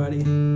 everybody.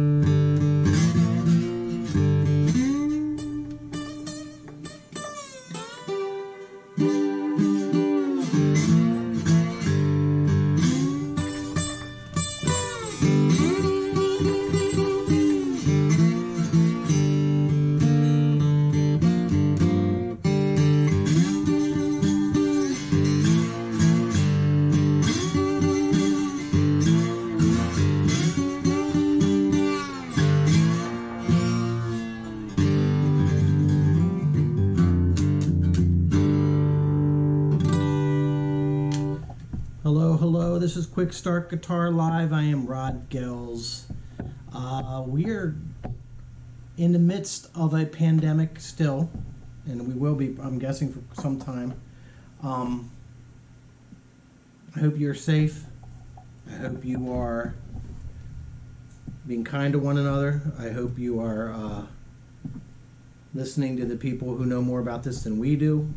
Hello, this is QuickStart Guitar Live. I am Rod Gels. We are in the midst of a pandemic still, and we will be, I'm guessing, for some time. I hope you're safe. I hope you are being kind to one another. I hope you are listening to the people who know more about this than we do.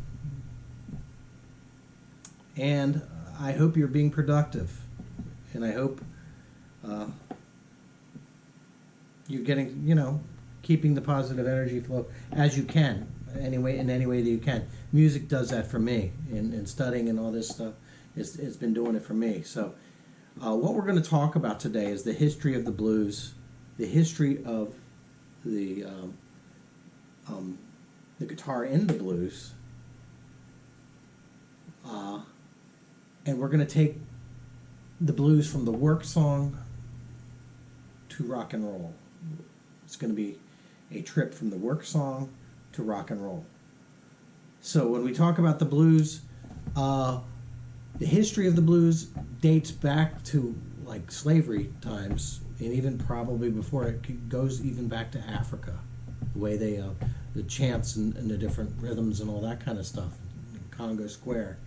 And I hope you're being productive, and I hope you're getting, keeping the positive energy flow as you can, in any way that you can. Music does that for me, and studying and all this stuff, it's been doing it for me. So what we're going to talk about today is the history of the blues, the history of the guitar in the blues. And we're going to take the blues from the work song to rock and roll. It's going to be a trip from the work song to rock and roll. So when we talk about the blues, the history of the blues dates back to like slavery times, and even probably before. It goes even back to Africa, the way they, the chants and the different rhythms and all that kind of stuff in Congo Square.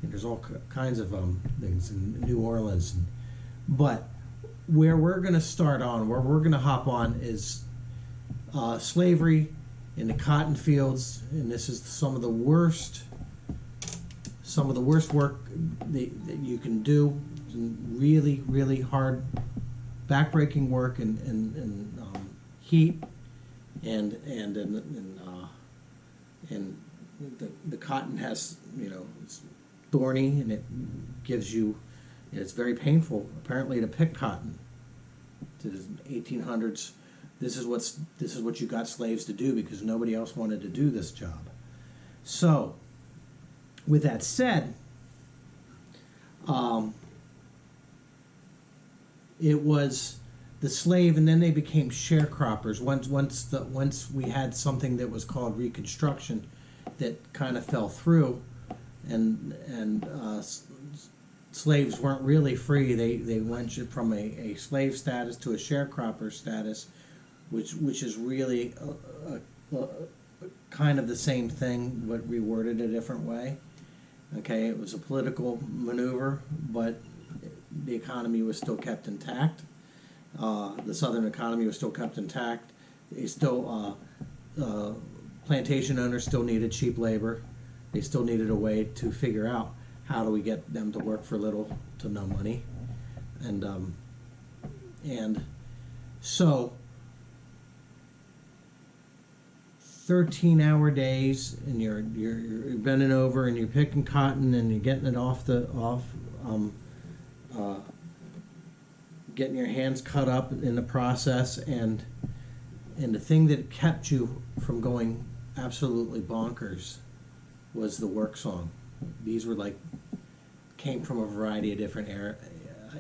And there's all kinds of things in New Orleans. But where we're going to start on, where we're going to hop on, is slavery in the cotton fields. And this is some of the worst work that you can do. Really, really hard, backbreaking work and heat and the cotton has, it's thorny, and it gives you, it's very painful apparently to pick cotton. To the 1800s, this is what you got slaves to do, because nobody else wanted to do this job. So with that said, it was the slave, and then they became sharecroppers. Once we had something that was called Reconstruction that kind of fell through, and slaves weren't really free. They went from a slave status to a sharecropper status, which is really a kind of the same thing, but reworded a different way. Okay, it was a political maneuver, but the economy was still kept intact. The southern economy was still kept intact. They still plantation owners still needed cheap labor. They still needed a way to figure out how do we get them to work for little to no money, and so 13-hour days, and you're bending over and you're picking cotton and you're getting it getting your hands cut up in the process, and the thing that kept you from going absolutely bonkers was the work song. These were came from a variety of different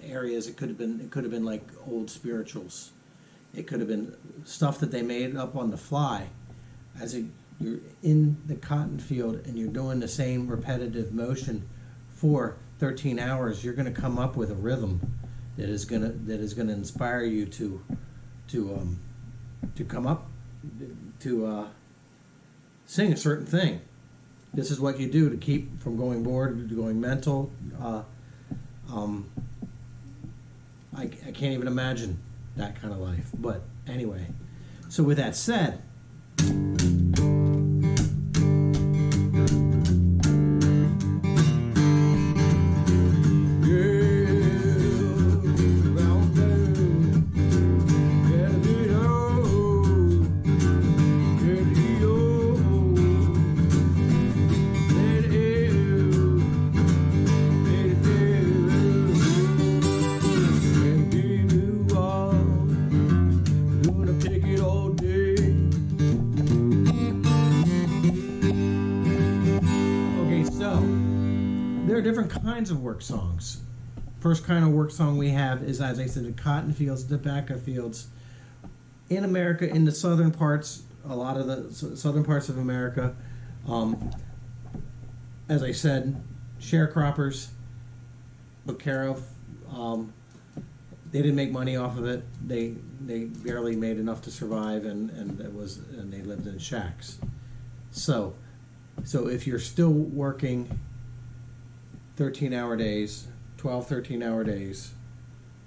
areas. It could have been like old spirituals. It could have been stuff that they made up on the fly. You're in the cotton field and you're doing the same repetitive motion for 13 hours, you're going to come up with a rhythm that is going to inspire you to come up to sing a certain thing. This is what you do to keep from going bored, to going mental. I can't even imagine that kind of life. But anyway, so with that said, different kinds of work songs. First kind of work song we have is, as I said, the cotton fields, tobacco fields. In America, in the southern parts, a lot of the southern parts of America, as I said, sharecroppers took care of. They didn't make money off of it. They barely made enough to survive, and they lived in shacks. So if you're still working 13-hour days, 12, 13-hour days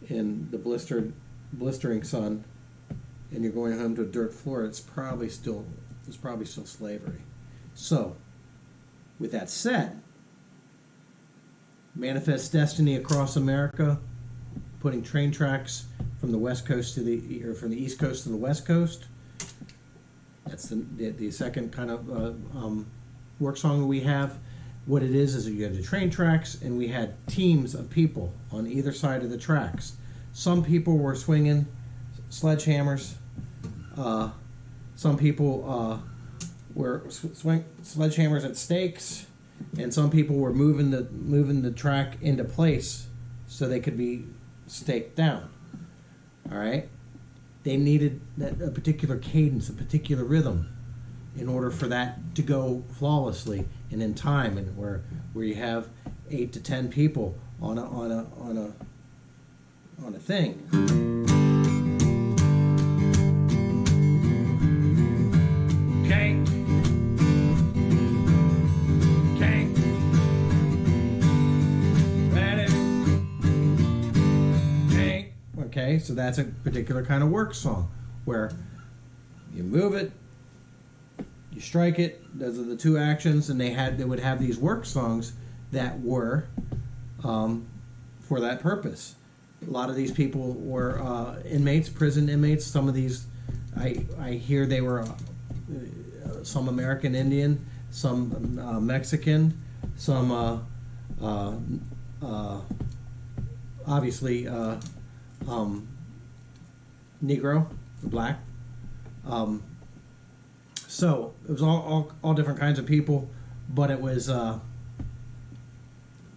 in the blistering sun, and you're going home to a dirt floor, it's probably still slavery. So, with that said, Manifest Destiny across America, putting train tracks from the west coast to from the east coast to the west coast. That's the second kind of work song that we have. What it is you had the train tracks, and we had teams of people on either side of the tracks. Some people were swinging sledgehammers. Some people were swing sledgehammers at stakes, and some people were moving the track into place so they could be staked down. All right, they needed a particular cadence, a particular rhythm, in order for that to go flawlessly and in time, and where you have 8 to 10 people on a thing. Okay. Okay, so that's a particular kind of work song where you move it, you strike it. Those are the two actions, and they would have these work songs that were for that purpose. A lot of these people were inmates, prison inmates. Some of these, I hear they were some American Indian, some Mexican, some obviously Negro, black. So it was all different kinds of people, but it was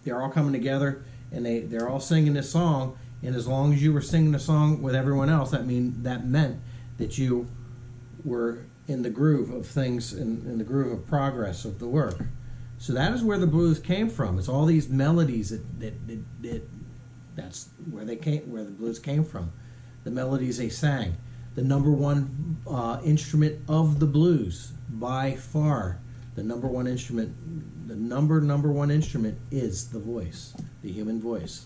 they're all coming together, and they're all singing this song. And as long as you were singing the song with everyone else, that meant that you were in the groove of things, in the groove of progress of the work. So that is where the blues came from. It's all these melodies that's where the blues came from. The melodies they sang. The number one instrument of the blues, by far, the number one instrument is the voice, the human voice.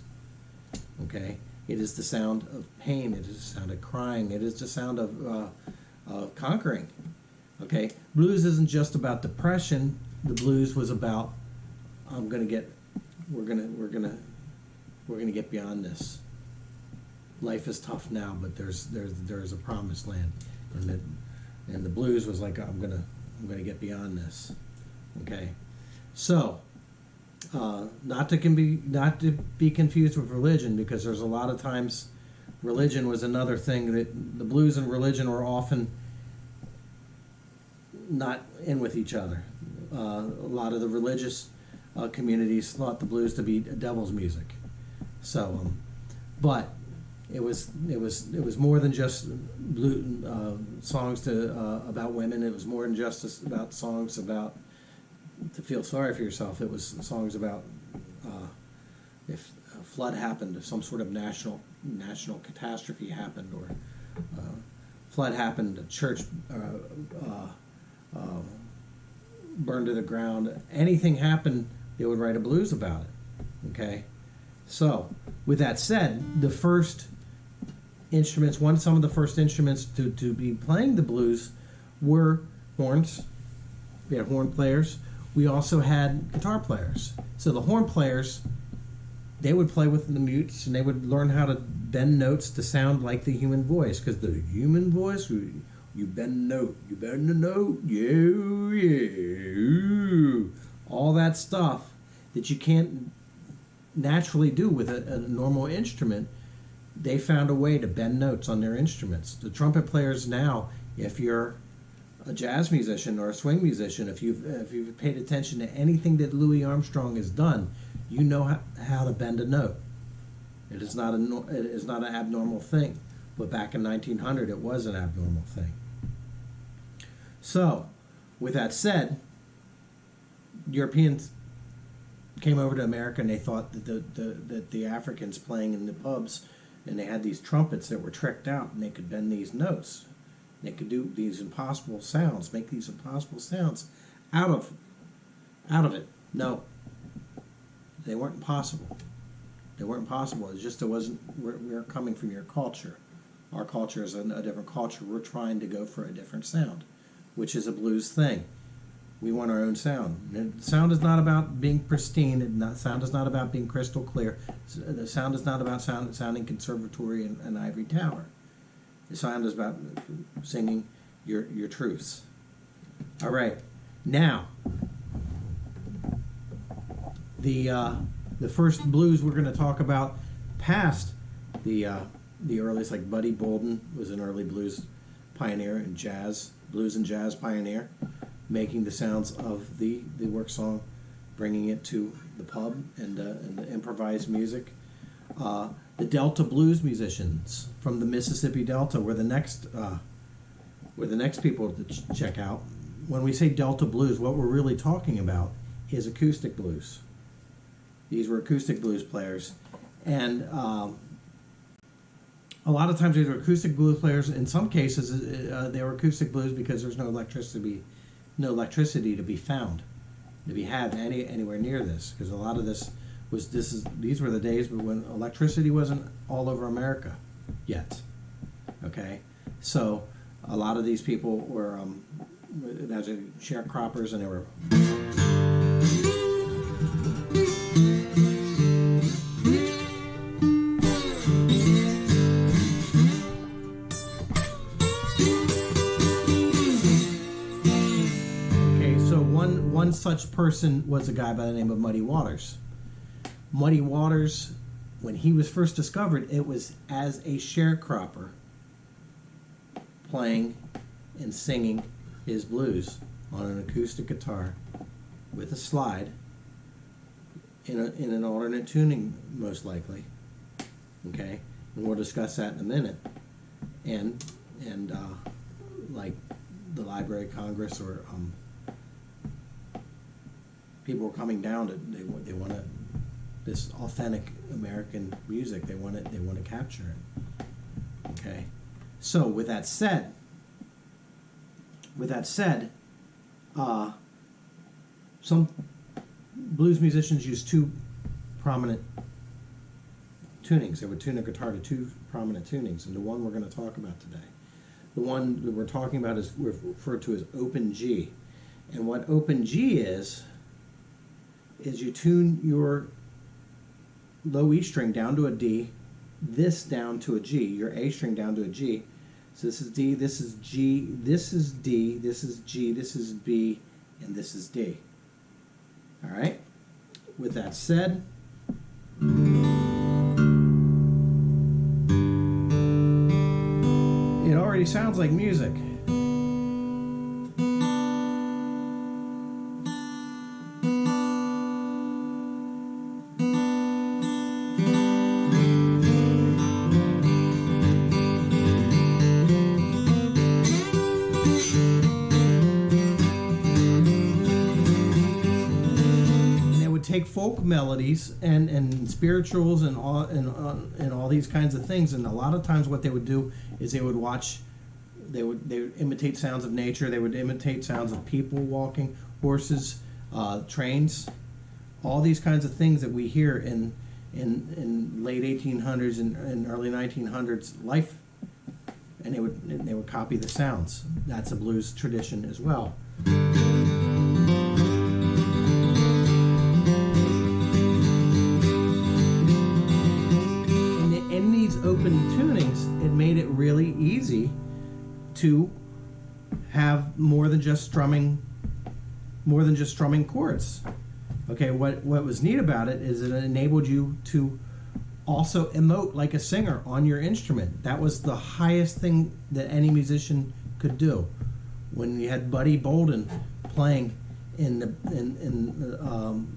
Okay, it is the sound of pain. It is the sound of crying. It is the sound of conquering. Okay, blues isn't just about depression. The blues was about we're gonna get beyond this. Life is tough now, but there's a promised land, and the blues was like I'm gonna get beyond this. Okay, so not to be confused with religion, because there's a lot of times religion was another thing that the blues and religion were often not in with each other. A lot of the religious communities thought the blues to be devil's music. So, but it was more than just songs about women. It was more than just about songs about to feel sorry for yourself. It was songs about if a flood happened, if some sort of national catastrophe happened, or flood happened, a church burned to the ground. Anything happened, they would write a blues about it. Okay. So, with that said, the first instruments, some of the first instruments to be playing the blues were horns. We had horn players. We also had guitar players. So the horn players, they would play with the mutes, and they would learn how to bend notes to sound like the human voice, because the human voice, you bend the note, yeah, all that stuff that you can't naturally do with a normal instrument. They found a way to bend notes on their instruments. The trumpet players now, if you're a jazz musician or a swing musician, if you've paid attention to anything that Louis Armstrong has done, you know how to bend a note. It is not an abnormal thing, but back in 1900 it was an abnormal thing. So, with that said, Europeans came over to America and they thought that the Africans playing in the pubs, and they had these trumpets that were tricked out, and they could bend these notes. They could do these impossible sounds, make these impossible sounds out of it. No, they weren't possible. They weren't possible. It's just it wasn't. We're coming from your culture. Our culture is a different culture. We're trying to go for a different sound, which is a blues thing. We want our own sound. And sound is not about being pristine. Sound is not about being crystal clear. The sound is not about sounding conservatory and ivory tower. The sound is about singing your truths. All right. Now, the first blues we're going to talk about past the earliest, like Buddy Bolden was an early blues pioneer and blues and jazz pioneer, making the sounds of the work song, bringing it to the pub and the improvised music. The Delta blues musicians from the Mississippi Delta were the next people to check out. When we say Delta blues, what we're really talking about is acoustic blues. These were acoustic blues players, and a lot of times these were acoustic blues players. In some cases, they were acoustic blues because there's no electricity to be found, to be had anywhere near this. Because a lot of these were the days when electricity wasn't all over America yet. Okay, so a lot of these people were sharecroppers, and they were. One such person was a guy by the name of Muddy Waters. Muddy Waters, when he was first discovered, it was as a sharecropper playing and singing his blues on an acoustic guitar with a slide in an alternate tuning, most likely. Okay, and we'll discuss that in a minute. And like the Library of Congress or people were coming down to they want this authentic American music. They want to capture it. Okay, so with that said, some blues musicians use two prominent tunings. They would tune a guitar to two prominent tunings, and the one we're going to talk about today, the one that we're talking about, is referred to as open G. And what open G is you tune your low E string down to a D, this down to a G, your A string down to a G. So this is D, this is G, this is D, this is G, this is B, and this is D. All right? With that said, it already sounds like music. Take folk melodies and spirituals and all these kinds of things, and a lot of times what they would do is they would imitate sounds of nature. They would imitate sounds of people walking, horses, trains, all these kinds of things that we hear in late 1800s and early 1900s life, and they would copy the sounds. That's a blues tradition as well. Open tunings, it made it really easy to have more than just strumming chords. Okay, what was neat about it is it enabled you to also emote like a singer on your instrument. That was the highest thing that any musician could do. When you had Buddy Bolden playing in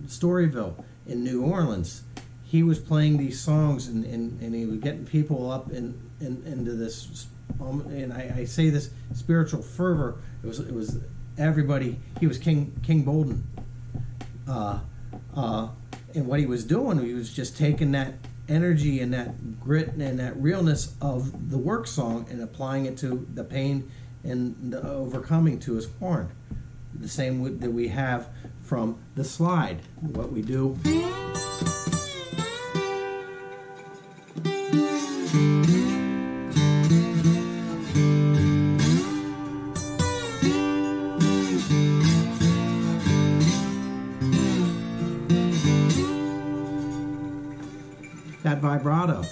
Storyville, in New Orleans, he was playing these songs, and he was getting people up into this, and I say this spiritual fervor. It was everybody. He was King Bolden, and what he was doing, he was just taking that energy and that grit and that realness of the work song and applying it to the pain and the overcoming to his horn. The same that we have from the slide. What we do. That vibrato.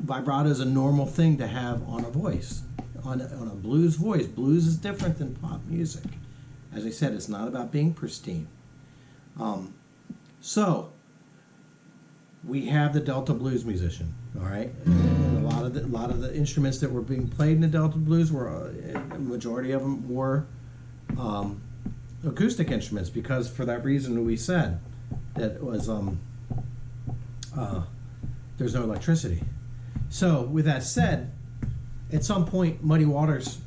Vibrato is a normal thing to have on a voice, on a blues voice. Blues is different than pop music. As I said, it's not about being pristine. So we have the Delta blues musician, all right. And a lot of the instruments that were being played in the Delta blues were, a majority of them were acoustic instruments, because for that reason we said that it was there's no electricity. So with that said, at some point Muddy Waters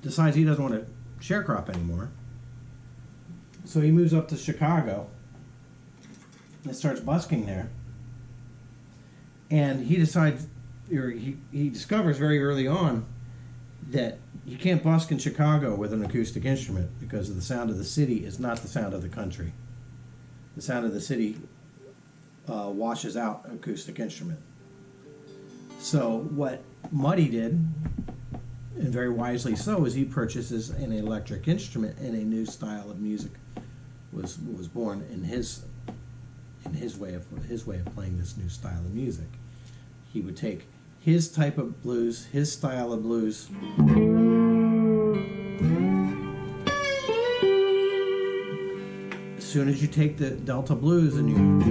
decides he doesn't want to sharecrop anymore, so he moves up to Chicago and starts busking there, and he decides, or he discovers very early on that you can't busk in Chicago with an acoustic instrument, because the sound of the city is not the sound of the country. The sound of the city washes out an acoustic instrument. So what Muddy did, and very wisely so, is he purchases an electric instrument, and a new style of music was born in his way of playing this new style of music. He would take his type of blues, his style of blues, as soon as you take the Delta blues and you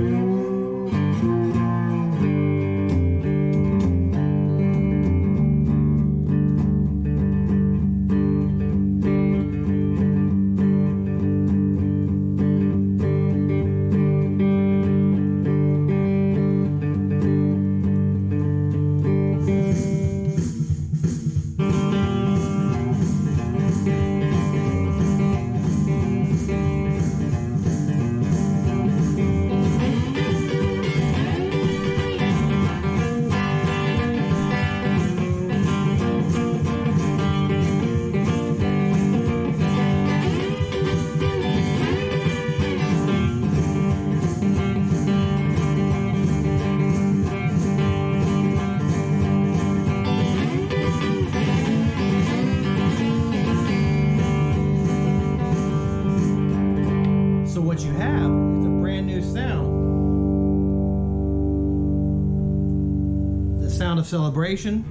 celebration.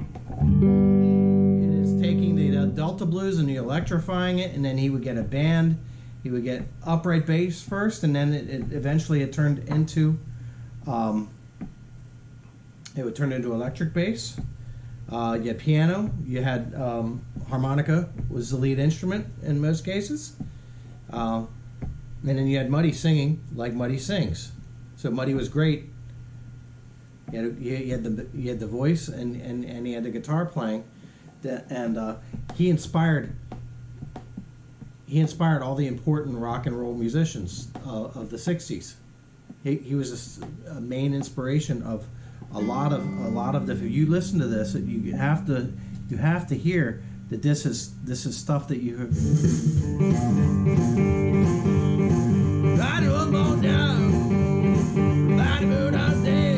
It is taking the Delta blues and electrifying it, and then he would get a band. He would get upright bass first, and then eventually it turned into electric bass. You had piano. You had harmonica was the lead instrument in most cases, and then you had Muddy singing like Muddy sings. So Muddy was great. He had the voice, and he had the guitar playing, and he inspired all the important rock and roll musicians of the '60s. He was a main inspiration of a lot of the. If you listen to this, you have to hear that this is stuff that you have. Ride up on down, ride about out there.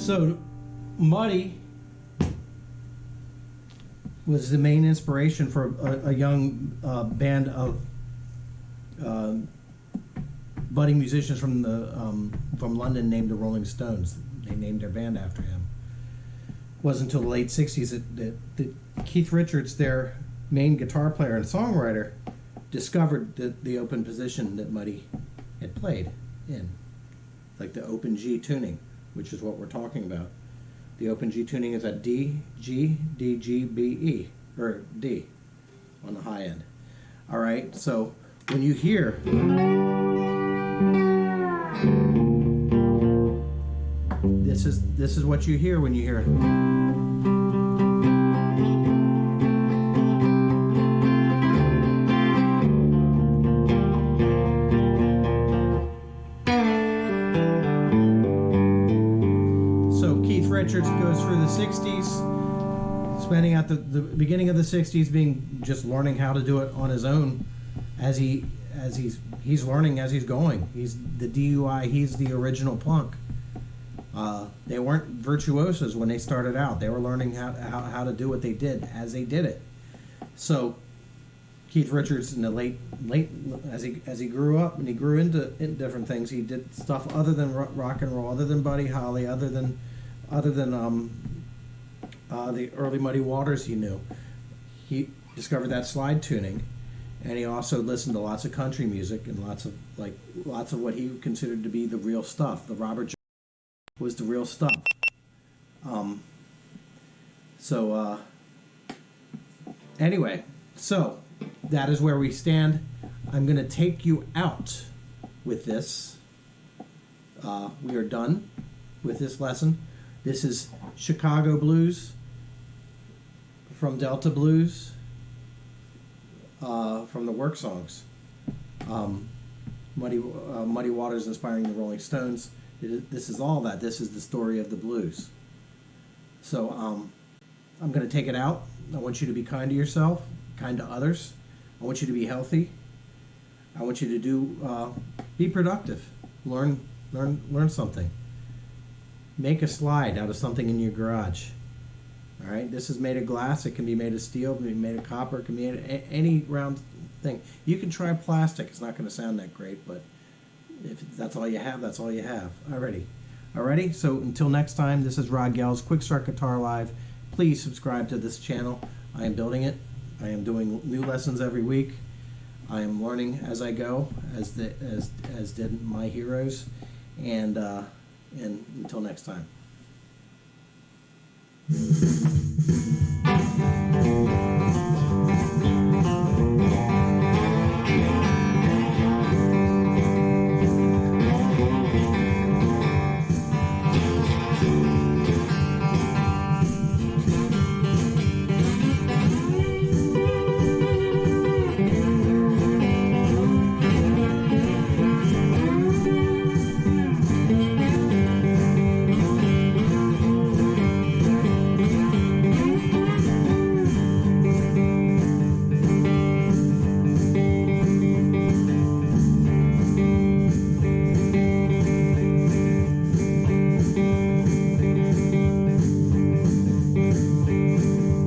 So Muddy was the main inspiration for a young band of budding musicians from London named the Rolling Stones. They named their band after him. It wasn't until the late 60s that Keith Richards, their main guitar player and songwriter, discovered the open position that Muddy had played in, like the open G tuning, which is what we're talking about. The open G tuning is a D, G, D, G, B, E, or D on the high end. All right, so when you hear this is what you hear when you hear Richards goes through the 60s, spending out the beginning of the 60s being just learning how to do it on his own as he's learning as he's going. He's the DUI, he's the original punk. They weren't virtuosos when they started out. They were learning how to do what they did as they did it. So Keith Richards in the late as he grew up and he grew into different things, he did stuff other than rock and roll, other than Buddy Holly, other than the early Muddy Waters he knew. He discovered that slide tuning, and he also listened to lots of country music and lots of what he considered to be the real stuff. The Robert Jones was the real stuff. Anyway, so that is where we stand. I'm going to take you out with this. We are done with this lesson. This is Chicago Blues from Delta Blues, from the work songs. Muddy Waters inspiring the Rolling Stones. This is all that. This is the story of the blues. So I'm going to take it out. I want you to be kind to yourself, kind to others. I want you to be healthy. I want you to be productive. Learn something. Make a slide out of something in your garage. All right, this is made of glass. It can be made of steel. It can be made of copper. It can be made of any round thing. You can try plastic. It's not going to sound that great, but if that's all you have, that's all you have. Alrighty. So until next time, this is Rod Gell's QuickStart Guitar Live. Please subscribe to this channel. I am building it. I am doing new lessons every week. I am learning as I go, as did my heroes, and until next time.